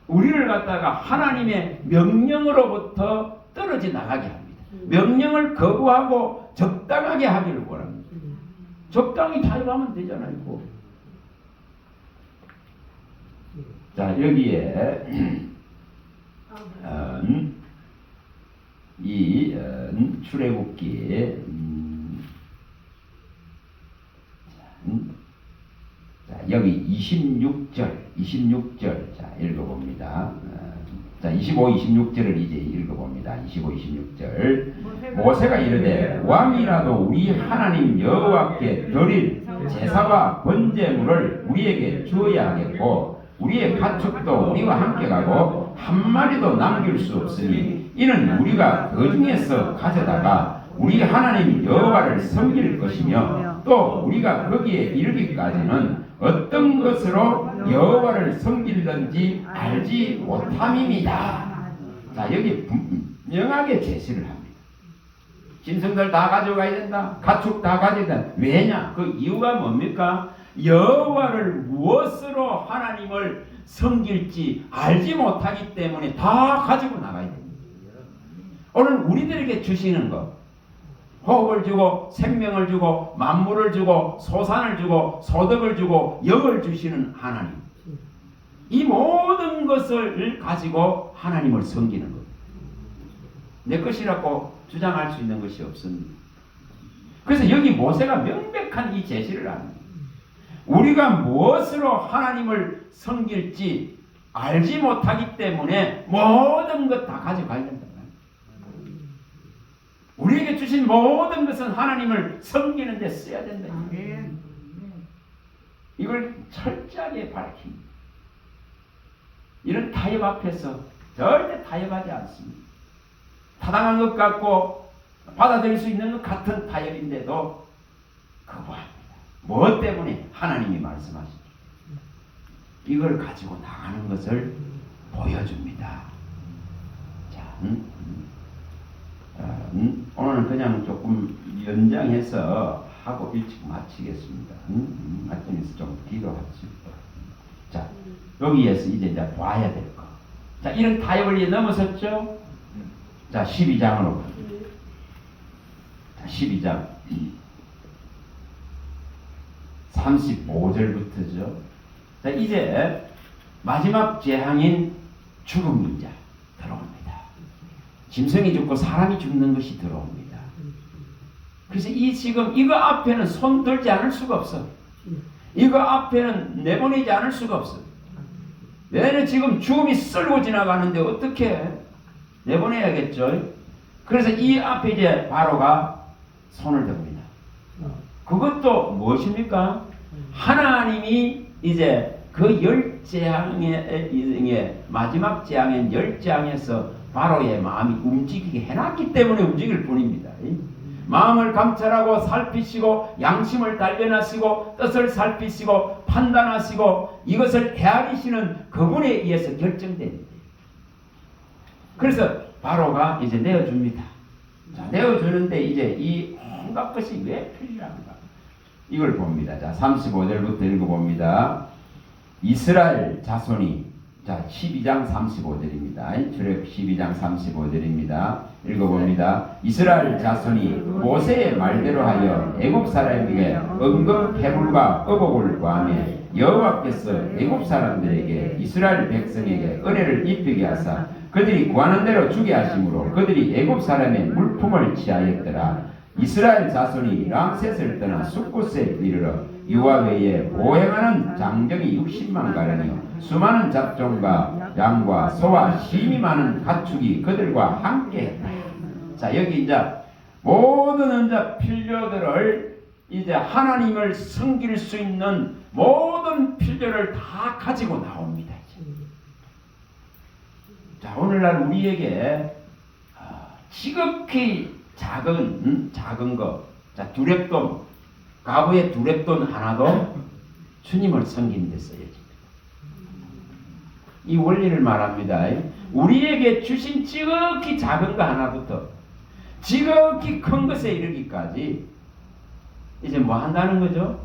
우리를 갖다가 하나님의 명령으로부터 떨어져 나가게 합니다. 명령을 거부하고 적당하게 하기를 원합니다. 적당히 타협하면 되잖아요. 자, 여기에 이 출애굽기에 자, 여기 26절 자, 읽어봅니다. 자, 25, 26절을 이제 읽어봅니다. 25, 26절. 모세가 이르되 왕이라도 우리 하나님 여호와께 드릴 제사와 번제물을 우리에게 주어야 하겠고 우리의 가축도 우리와 함께 가고 한 마리도 남길 수 없으니 이는 우리가 그 중에서 가져다가 우리 하나님 여호와를 섬길 것이며 또 우리가 거기에 이르기까지는 어떤 것으로 여호와를 섬기는지 알지 못함입니다. 자, 여기 분명하게 제시를 합니다. 짐승들 다 가져가야 된다. 가축 다 가져야 된다. 왜냐? 그 이유가 뭡니까? 여호와를 무엇으로 하나님을 섬길지 알지 못하기 때문에 다 가지고 나가야 됩니다. 오늘 우리들에게 주시는 것, 호흡을 주고 생명을 주고 만물을 주고 소산을 주고 소득을 주고 영을 주시는 하나님, 이 모든 것을 가지고 하나님을 섬기는 것. 내 것이라고 주장할 수 있는 것이 없습니다. 그래서 여기 모세가 명백한 이 제시를 합니다. 우리가 무엇으로 하나님을 섬길지 알지 못하기 때문에 모든 것 다 가져가야 된다. 우리에게 주신 모든 것은 하나님을 섬기는 데 써야 된다. 이걸 철저하게 밝힙니다. 이런 타협 앞에서 절대 타협하지 않습니다. 타당한 것 같고 받아들일 수 있는 것 같은 타협인데도 거부합니다. 뭐 때문에? 하나님이 말씀하시죠. 이걸 가지고 나가는 것을 보여줍니다. 자, 오늘은 그냥 조금 연장해서 하고 일찍 마치겠습니다. 마치면서 좀 기도하시죠. 자, 여기에서 이제 봐야 될 거. 자, 이런 타협을 이제 넘어섰죠? 자, 12장으로. 자, 12장. 35절부터죠. 자, 이제 마지막 재앙인 죽음이 이제 들어옵니다. 짐승이 죽고 사람이 죽는 것이 들어옵니다. 그래서 지금 이거 앞에는 손 들지 않을 수가 없어. 이거 앞에는 내보내지 않을 수가 없어. 왜냐면 지금 죽음이 쓸고 지나가는데 어떻게 내보내야겠죠? 그래서 이 앞에 이제 바로가 손을 듭니다. 그것도 무엇입니까? 하나님이 이제 그 열 재앙의 마지막 재앙인 열 재앙에서 바로의 마음이 움직이게 해놨기 때문에 움직일 뿐입니다. 마음을 감찰하고 살피시고 양심을 단련하시고 뜻을 살피시고 판단하시고 이것을 헤아리시는 그분에 의해서 결정됩니다. 그래서 바로가 이제 내어줍니다. 자, 내어주는데 이제 이 온갖 것이 왜 필요한가? 이걸 봅니다. 자, 35절부터 읽어봅니다. 이스라엘 자손이, 자, 12장 35절입니다. 출애굽 12장 35절입니다. 읽어봅니다. 이스라엘 자손이 모세의 말대로 하여 애굽 사람에게 은금 패물과 의복을 구하며 여호와께서 애굽 사람들에게 이스라엘 백성에게 은혜를 입히게 하사 그들이 구하는 대로 주게 하심으로 그들이 애굽 사람의 물품을 취하였더라. 이스라엘 자손이 람셋을 떠나 숫곳에 이르러 유아 외에 보행하는 장정이 60만 가량이요 수많은 잡종과 양과 소와 심이 많은 가축이 그들과 함께했다. 자, 여기 이제 모든 이제 필요들을 이제 하나님을 섬길 수 있는 모든 필요를 다 가지고 나옵니다. 자, 오늘날 우리에게 지극히 작은 거, 자, 두렙돈, 가부의 두렙돈 하나도 주님을 섬기는 데 써야지. 이 원리를 말합니다. 우리에게 주신 지극히 작은 거 하나부터 지극히 큰 것에 이르기까지 이제 뭐 한다는 거죠?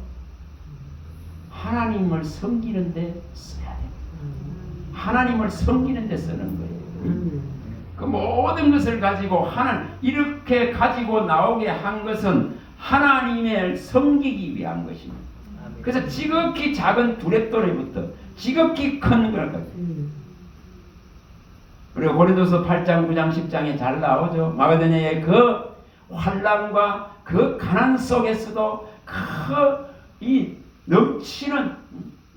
하나님을 섬기는 데 써야 됩니다. 하나님을 섬기는 데 쓰는 거예요. 그 모든 것을 가지고 이렇게 가지고 나오게 한 것은 하나님을 섬기기 위한 것입니다. 그래서 지극히 작은 두렙돈에부터 지극히 큰 것까지. 그리고 고린도서 8장, 9장, 10장에 잘 나오죠. 마게도냐의 그 환난과 그 가난 속에서도 이 넘치는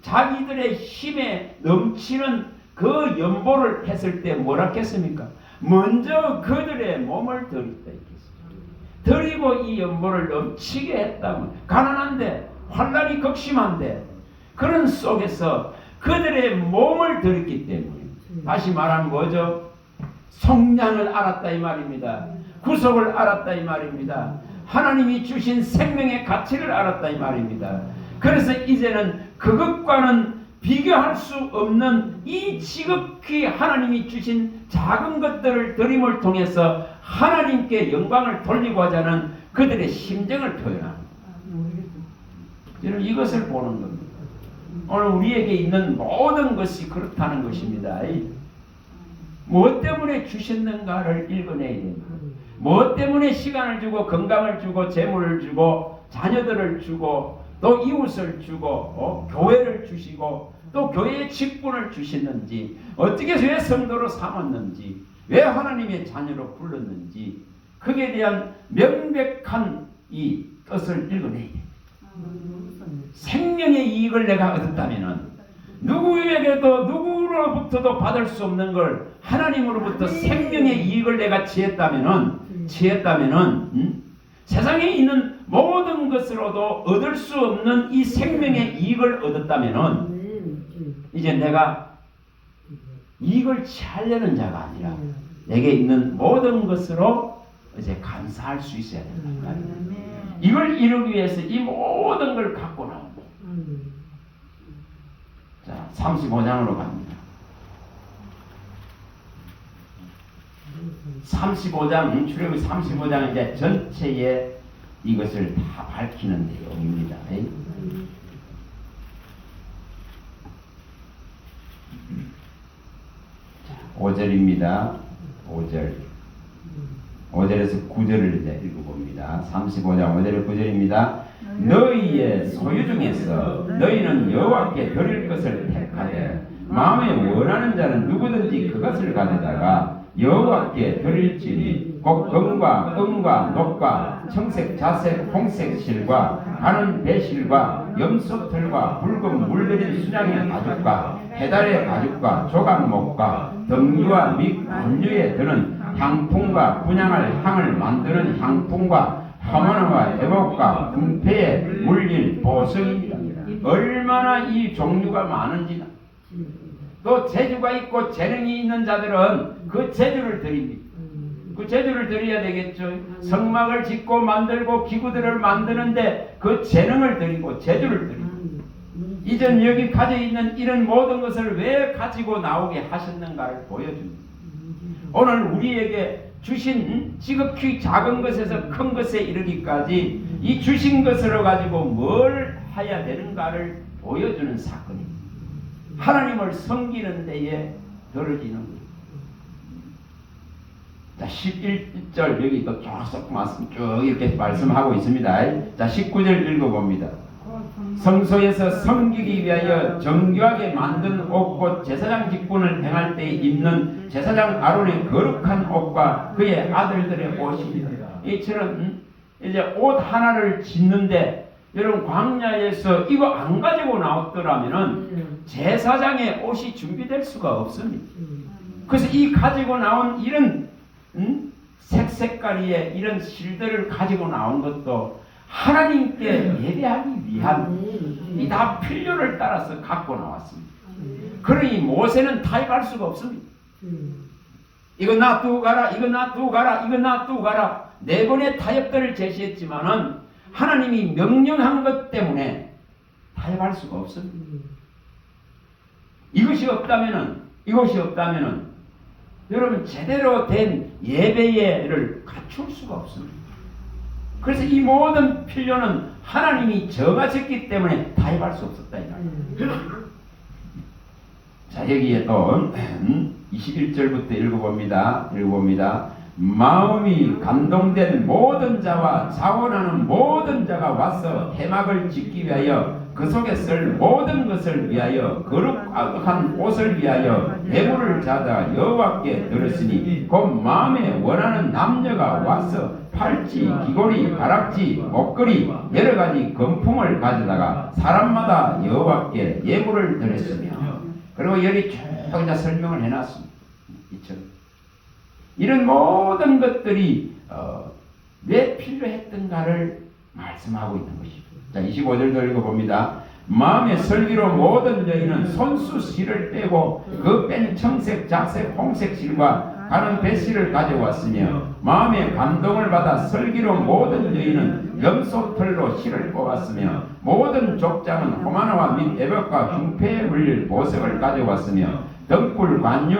자기들의 힘에 넘치는 그 연보를 했을 때 뭐라 했습니까? 먼저 그들의 몸을 드렸다. 드리고 이 연보를 넘치게 했다면 가난한데 환난이 극심한데 그런 속에서 그들의 몸을 드렸기 때문에 다시 말하면 뭐죠? 속량을 알았다 이 말입니다. 구속을 알았다 이 말입니다. 하나님이 주신 생명의 가치를 알았다 이 말입니다. 그래서 이제는 그것과는 비교할 수 없는 이 지극히 하나님이 주신 작은 것들을 드림을 통해서 하나님께 영광을 돌리고 하자는 그들의 심정을 표현합니다. 여러분 이것을 보는 겁니다. 오늘 우리에게 있는 모든 것이 그렇다는 것입니다. 무엇 때문에 주셨는가를 읽어내야 됩니다. 무엇 때문에 시간을 주고 건강을 주고 재물을 주고 자녀들을 주고 또 이웃을 주고 교회를 주시고 또 교회의 직분을 주시는지 어떻게 왜 성도로 삼았는지 왜 하나님의 자녀로 불렀는지 그에 대한 명백한 이 뜻을 읽어내야 됩니다. 생명의 이익을 내가 얻었다면은 누구에게도 누구로부터도 받을 수 없는 걸 하나님으로부터 생명의 이익을 내가 취했다면은 세상에 있는 모든 것으로도 얻을 수 없는 이 생명의 이익을 얻었다면은 이제 내가 이익을 취하려는 자가 아니라 내게 있는 모든 것으로 이제 감사할 수 있어야 된다. 이걸 이루기 위해서 이 모든 걸 갖고 나옵니다. 자, 35장으로 갑니다. 35장, 출애굽기 35장 이제 전체에 이것을 다 밝히는 내용입니다. 5절입니다. 5절에서 9절을 이제 읽어봅니다. 35장 5절에 9절입니다. 너희의 소유 중에서 너희는 여호와께 드릴 것을 택하되 마음에 원하는 자는 누구든지 그것을 가져다가 여호와께 드릴지니 곧 금과 은과 녹과 청색, 자색, 홍색 실과 가는 배실과 염소털과 붉은 물들인 수장의 가죽과 해달의 가죽과 조각목과 등류와 및 관류에 드는 향품과 분향할 향을 만드는 향품과 하모나와 에복과 금패에 물릴 보석입니다. 얼마나 이 종류가 많은지. 또 재주가 있고 재능이 있는 자들은 그 재주를 드립니다. 그 재주를 드려야 되겠죠. 성막을 짓고 만들고 기구들을 만드는데 그 재능을 드리고 재주를 드립니다. 이전 여기 가져 있는 이런 모든 것을 왜 가지고 나오게 하셨는가를 보여줍니다. 오늘 우리에게 주신 지극히 작은 것에서 큰 것에 이르기까지 이 주신 것으로 가지고 뭘 해야 되는가를 보여주는 사건입니다. 하나님을 섬기는 데에 들어지는 거예요. 자, 11절 여기 또 쭉 이렇게 말씀하고 있습니다. 자, 19절 읽어봅니다. 성소에서 섬기기 위하여 정교하게 만든 옷 곧 제사장 직분을 행할 때 입는 제사장 아론의 거룩한 옷과 그의 아들들의 옷입니다. 이처럼 이제 옷 하나를 짓는데 여러분 광야에서 이거 안 가지고 나왔더라면은 제사장의 옷이 준비될 수가 없습니다. 그래서 이 가지고 나온 이런 색색깔이의 이런 실들을 가지고 나온 것도 하나님께 예배하기 위한 이 다 필요를 따라서 갖고 나왔습니다. 그러니 모세는 타협할 수가 없습니다. 이거 놔두고 가라, 이거 놔두고 가라, 이거 놔두고 가라. 4번의 타협들을 제시했지만은 하나님이 명령한 것 때문에 타협할 수가 없습니다. 이것이 없다면은 여러분 제대로 된 예배를 갖출 수가 없습니다. 그래서 이 모든 필요는 하나님이 정하셨기 때문에 타협할 수 없었다. 자, 여기에 또 21절부터 읽어봅니다. 마음이 감동된 모든 자와 자원하는 모든 자가 와서 회막을 짓기 위하여 그 속에 쓸 모든 것을 위하여 거룩한 옷을 위하여 배부를 자다 여호와께 들었으니 곧 마음에 원하는 남녀가 와서 팔찌, 귀고리, 가락지, 목걸이 여러 가지 금품을 가져다가 사람마다 여호와께 예물을 드렸으며. 그리고 여기 쭉 이제 설명을 해놨습니다. 이런 모든 것들이 왜 필요했던가를 말씀하고 있는 것입니다. 자, 25절도 읽어봅니다. 마음의 설기로 모든 여인은 손수 실을 빼고 그 뺀 청색, 작색, 홍색 실과 가는 배실을 가져왔으며 마음의 감동을 받아 설기로 모든 여인은 염소털로 실을 뽑았으며 모든 족장은 호마노와 및 에벽과 흉패에 물릴 보석을 가져왔으며 등불, 관유,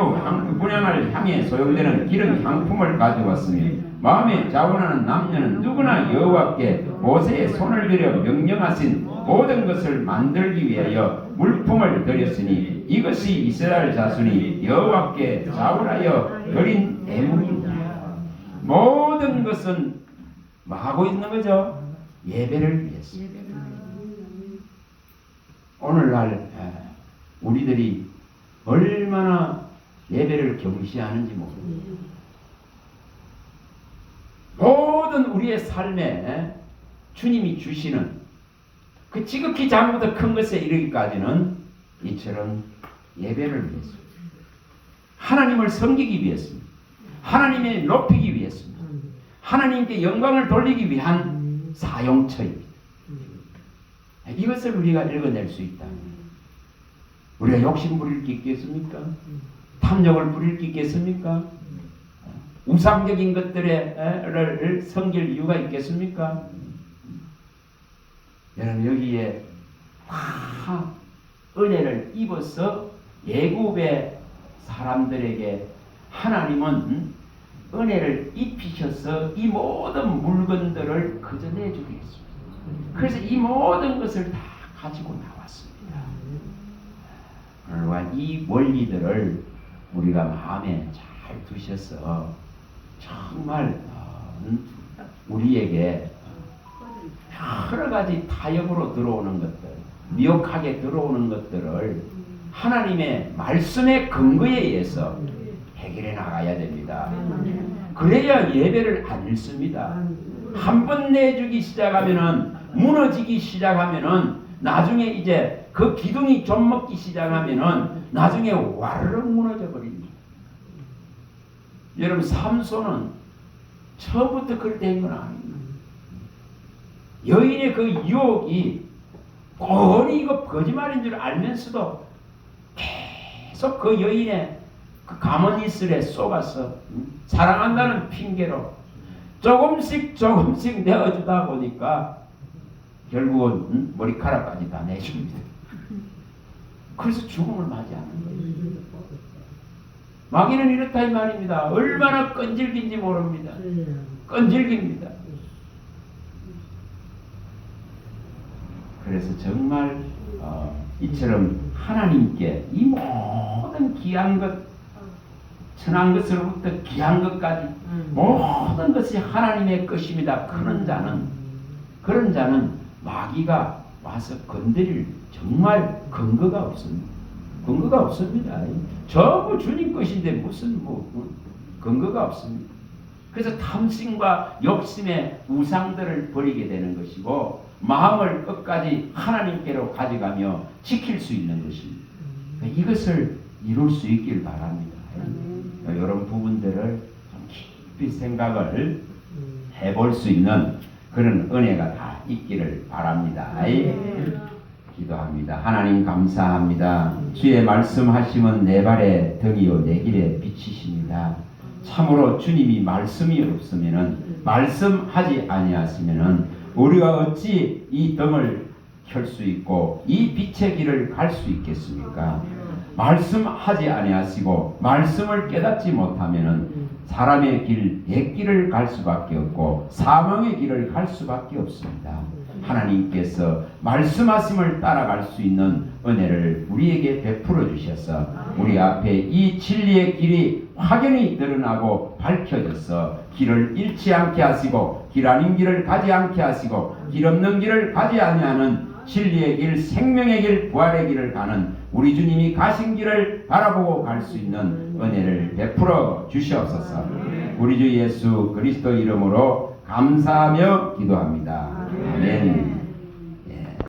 분향할 향에 소용되는 기름 향품을 가져왔으며 마음에 자원하는 남녀는 누구나 여호와께 모세의 손을 들여 명령하신 모든 것을 만들기 위하여 물품을 드렸으니 이것이 이스라엘 자손이 여호와께 자원하여 드린 예물입니다. 모든 것은 뭐 하고 있는 거죠? 예배를 위해서. 오늘날 우리들이 얼마나 예배를 경시하는지 모릅니다. 모든 우리의 삶에 주님이 주시는 그 지극히 작은부터 큰 것에 이르기까지는 이처럼 예배를 위해서, 하나님을 섬기기 위해서입니다. 하나님을 높이기 위해서입니다. 하나님께 영광을 돌리기 위한 사용처입니다. 이것을 우리가 읽어낼 수 있다. 우리가 욕심 부릴 게 있겠습니까? 탐욕을 부릴 게 있겠습니까? 우상적인 것들을 섬길 이유가 있겠습니까? 여러분 여기에 다 은혜를 입어서 예굽의 사람들에게 하나님은 은혜를 입히셔서 이 모든 물건들을 그저 내주겠습니다. 그래서 이 모든 것을 다 가지고 나왔습니다. 그러나 이 원리들을 우리가 마음에 잘 두셔서 정말 우리에게 여러 가지 타협으로 들어오는 것들, 미혹하게 들어오는 것들을 하나님의 말씀의 근거에 의해서 해결해 나가야 됩니다. 그래야 예배를 안 잃습니다. 한 번 내주기 시작하면은, 무너지기 시작하면은 나중에 이제 그 기둥이 좀 먹기 시작하면은 나중에 와르르 무너져 버립니다. 여러분 삼손은 처음부터 그렇게 된 건 아닙니다. 여인의 그 유혹이 뻔히 이거 거짓말인 줄 알면서도 계속 그 여인의 그 가문이슬에 속아서 사랑한다는 핑계로 조금씩 내어주다 보니까 결국은 머리카락까지 다 내줍니다. 그래서 죽음을 맞이하는 거예요. 마귀는 이렇다 이 말입니다. 얼마나 끈질긴지 모릅니다. 끈질깁니다. 그래서 정말 이처럼 하나님께 이 모든 귀한 것, 천한 것으로부터 귀한 것까지 모든 것이 하나님의 것입니다. 그런 자는 마귀가 와서 건드릴 정말 근거가 없습니다. 근거가 없습니다. 전부 주님 것인데 무슨 근거가 없습니다. 그래서 탐심과 욕심의 우상들을 버리게 되는 것이고 마음을 끝까지 하나님께로 가져가며 지킬 수 있는 것입니다. 이것을 이룰 수 있길 바랍니다. 이런 부분들을 좀 깊이 생각을 해볼 수 있는 그런 은혜가 다 있기를 바랍니다. 기도합니다. 하나님 감사합니다. 주의 말씀하심은 내 발의 등이요 내 길의 빛이십니다. 참으로 주님이 말씀이 없으면은, 말씀하지 아니하시면은 우리가 어찌 이 등을 켤 수 있고 이 빛의 길을 갈 수 있겠습니까? 말씀하지 아니하시고 말씀을 깨닫지 못하면은 사람의 길, 옛길을 갈 수밖에 없고 사망의 길을 갈 수밖에 없습니다. 하나님께서 말씀하심을 따라갈 수 있는 은혜를 우리에게 베풀어 주셔서 우리 앞에 이 진리의 길이 확연히 드러나고 밝혀져서 길을 잃지 않게 하시고 길 아닌 길을 가지 않게 하시고 길 없는 길을 가지 아니하는 진리의 길, 생명의 길, 부활의 길을 가는 우리 주님이 가신 길을 바라보고 갈 수 있는 은혜를 베풀어 주시옵소서. 우리 주 예수 그리스도 이름으로 감사하며 기도합니다. 아멘.